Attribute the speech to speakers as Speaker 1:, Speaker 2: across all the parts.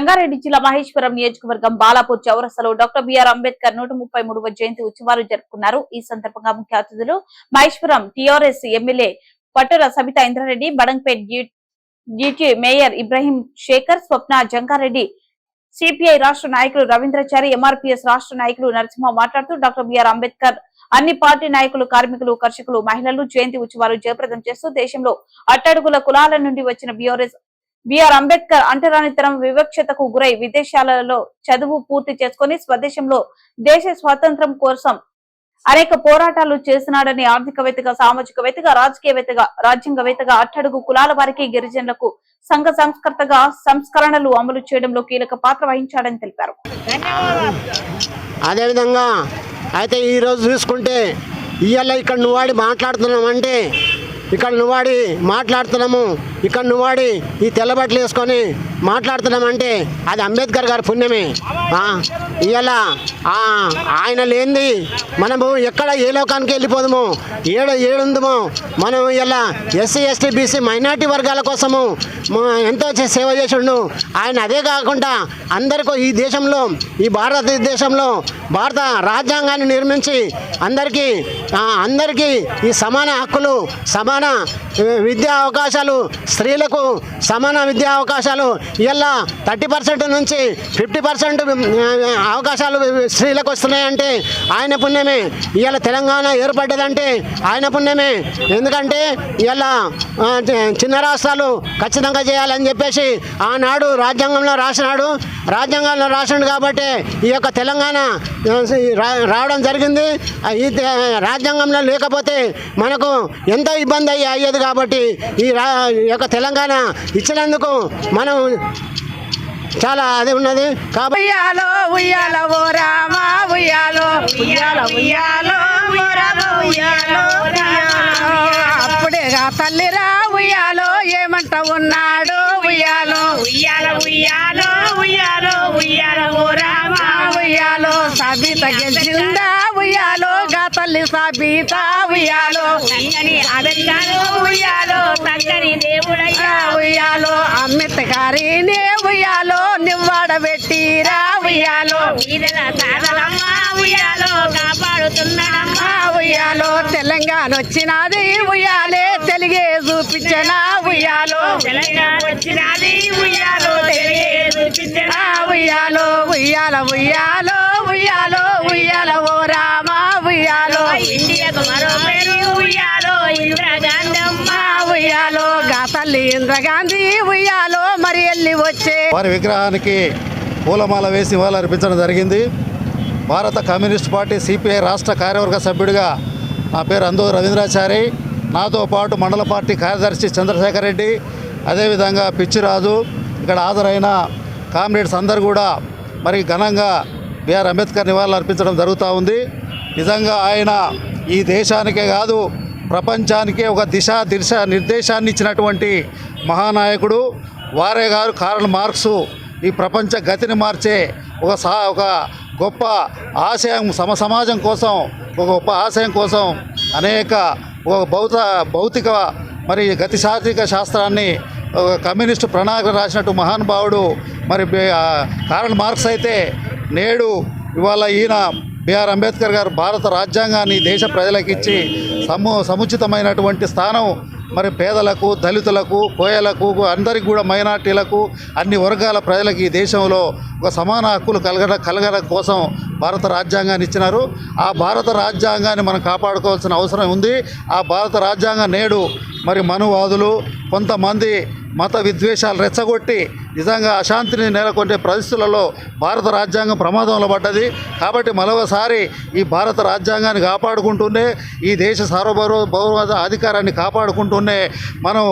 Speaker 1: రంగారెడ్డి జిల్లా మహేశ్వరం నియోజకవర్గం బాలాపూర్ చౌరస్తాలో డాక్టర్ బిఆర్ అంబేద్కర్ 133వ జయంతి ఉత్సవాలు జరుపుకున్నారు. ఈ సందర్భంగా ముఖ్య అతిథులు మహేశ్వరం టీఆర్ఎస్ ఎమ్మెల్యే పట్టుల సబితా ఇంద్రారెడ్డి, బడంగ్పేట్ జీటీ మేయర్ ఇబ్రాహీం శేఖర్, స్వప్న జంగారెడ్డి, సిపిఐ రాష్ట్ర నాయకులు రవీంద్రచారి, ఎంఆర్పీఎస్ రాష్ట్ర నాయకులు నరసింహ మాట్లాడుతూ డాక్టర్ బిఆర్ అంబేద్కర్ అన్ని పార్టీ నాయకులు, కార్మికులు, కర్షకులు, మహిళలు జయంతి ఉత్సవాలు జయప్రదం చేస్తూ దేశంలో అట్టడుగుల కులాల నుండి వచ్చిన బిఆర్ అంబేద్కర్ అంటరానితనం, వివక్షతకు గురై విదేశాలలో చదువు పూర్తి చేసుకుని స్వదేశంలో దేశ స్వాతంత్ర్యం కోసం అనేక పోరాటాలు చేసినాడని, ఆర్థికవేత్తగా, సామాజికవేత్తగా, రాజకీయవేత్తగా, రాజ్యాంగవేత్తగా అట్టడుగు కులాల వారికి, గిరిజనులకు సంఘ సంస్కర్తగా సంస్కరణలు అమలు చేయడంలో కీలక పాత్ర వహించాడని తెలిపారు.
Speaker 2: అదేవిధంగా అయితే ఈరోజు చూసుకుంటే ఇవాళ ఇక్కడ నువ్వాడి మాట్లాడుతున్నామంటే ఇక్కడ నువ్వాడి మాట్లాడుతున్నాము, ఇక్కడ నువ్వాడి ఈ తెల్లబట్టలు వేసుకొని మాట్లాడుతున్నామంటే అది అంబేద్కర్ గారి పుణ్యమే. ఇవాళ ఆయన లేనిది మనము ఎక్కడ ఏ లోకానికి వెళ్ళిపోదాము, ఏడుందమో మనం ఇలా ఎస్సీ ఎస్టీ బీసీ మైనార్టీ వర్గాల కోసము ఎంతో సేవ చేసిండు ఆయన. అదే కాకుండా అందరికీ ఈ దేశంలో, ఈ భారతదేశంలో భారత రాజ్యాంగాన్ని నిర్మించి అందరికీ ఈ సమాన హక్కులు, సమాన విద్యా అవకాశాలు, స్త్రీలకు సమాన విద్యా అవకాశాలు ఇలా 30% నుంచి 50% అవకాశాలు స్త్రీలకు వస్తున్నాయంటే ఆయన పుణ్యమే. ఇవాళ తెలంగాణ ఏర్పడ్డదంటే ఆయన పుణ్యమే. ఎందుకంటే ఇలా చిన్న రాష్ట్రాలు ఖచ్చితంగా చేయాలని చెప్పేసి ఆనాడు రాజ్యాంగంలో రాసిండు కాబట్టి ఈ యొక్క తెలంగాణ రావడం జరిగింది. ఈ రాజ్యాంగంలో లేకపోతే మనకు ఎంతో ఇబ్బంది అయ్యేది కాబట్టి ఈ యొక్క తెలంగాణ ఇచ్చినందుకు మనం చాలా అది ఉన్నది కాబట్టి
Speaker 3: అప్పుడేగా తల్లిరా ఉయ్యాలో ఏమంట ఉన్నాడు ఉయ్యాలో ఉయ్యాలో సబిత గెలిచిందా ఉయ్యాలో గా తల్లి సబిత ఉయ్యాలో ఉయ్యాలో అమ్మిత గారిని ఉయ్యాలో నివ్వాడబెట్టిరా ఉయ్యాలో ఉయ్యాలో తెలంగాణ వచ్చినది ఉయ్యాలే తెలుగే చూపించనా ఉయ్యాలో ఉయ్యాలో ఉయ్యాలో ఓ రామా ఉయ్యాలో ఉయ్యాలో గా తల్లి ఇంద్రగాంధీ ఉయ్యాలో మరి వెళ్ళి వచ్చే
Speaker 4: వారి విగ్రహానికి పూలమాల వేసి అర్పించడం జరిగింది. భారత కమ్యూనిస్ట్ పార్టీ సిపిఐ రాష్ట్ర కార్యవర్గ సభ్యుడిగా నా పేరు అందు రవీంద్రచారి, నాతో పాటు మండల పార్టీ కార్యదర్శి చంద్రశేఖర్ రెడ్డి, అదేవిధంగా పిచ్చిరాజు, ఇక్కడ హాజరైన కామ్రేడ్స్ అందరూ కూడా మరి ఘనంగా బిఆర్ అంబేద్కర్ నివాళులు అర్పించడం జరుగుతూ ఉంది. నిజంగా ఆయన ఈ దేశానికే కాదు ప్రపంచానికే ఒక దిశ నిర్దేశాన్ని ఇచ్చినటువంటి మహానాయకుడు. వారే గారు కార్ల్ మార్క్సు ఈ ప్రపంచ గతిని మార్చే ఒక గొప్ప ఆశయం, సమాజం కోసం ఒక గొప్ప ఆశయం కోసం అనేక భౌతిక మరి గతిశాస్త్రిక శాస్త్రాన్ని కమ్యూనిస్టు ప్రణాళిక రాసినట్టు మహానుభావుడు మరి కార్ల్ మార్క్స్ అయితే నేడు ఇవాళ ఈయన బిఆర్ అంబేద్కర్ గారు భారత రాజ్యాంగాన్ని దేశ ప్రజలకు ఇచ్చి సముచితమైనటువంటి స్థానం మరి పేదలకు, దళితులకు, కోయలకు, అందరికీ కూడా మైనార్టీలకు, అన్ని వర్గాల ప్రజలకు ఈ దేశంలో ఒక సమాన హక్కులు కలగడం కోసం భారత రాజ్యాంగాన్ని ఇచ్చినారు. ఆ భారత రాజ్యాంగాన్ని మనం కాపాడుకోవాల్సిన అవసరం ఉంది. ఆ భారత రాజ్యాంగం నేడు మరి మనువాదులు, కొంతమంది మత విద్వేషాలు రెచ్చగొట్టి నిజంగా అశాంతిని నెలకొంటే పరిస్థితులలో భారత రాజ్యాంగం ప్రమాదంలో పడ్డది. కాబట్టి మరొకసారి ఈ భారత రాజ్యాంగాన్ని కాపాడుకుంటూనే, ఈ దేశ సార్వభౌమ అధికారాన్ని కాపాడుకుంటూనే మనం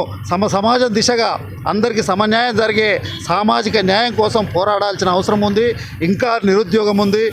Speaker 4: సమాజం దిశగా అందరికీ సమన్యాయం జరిగే సామాజిక న్యాయం కోసం పోరాడాల్సిన అవసరం ఉంది. ఇంకా నిరుద్యోగం ఉంది,